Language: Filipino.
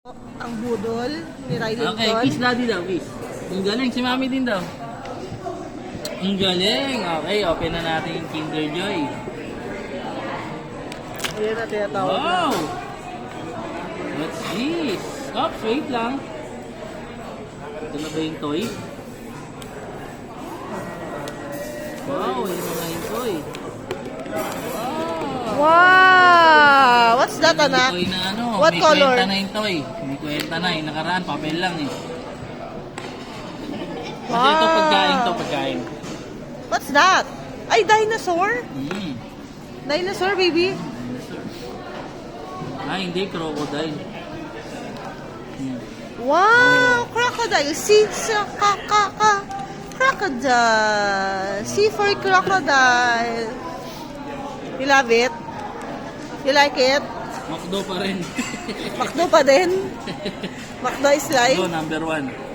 Ang budol ni Rylinton. Okay, kiss daddy daw, kiss. Ang galing, si mami din daw. Ang galing. Okay, open na natin yung Kinder Joy. Ayan na tinatawag na. Wow! What's this? Oops, wait lang. Ito na ba yung toy? Wow, yun na yung toy. Wow! What's that, anak? May toy na ano, What may color? kwenta na yung toy. May kwenta na, yung nakaraan, papel lang eh. Kasi ito pagkain. What's that? Ay, dinosaur? Mm. Dinosaur, baby? Hindi, crocodile. Wow! Crocodile. See? Crocodile. See for crocodile. You love it? You like it? Makdo pa rin. Makdo pa din? Makdo is life? Go, number 1.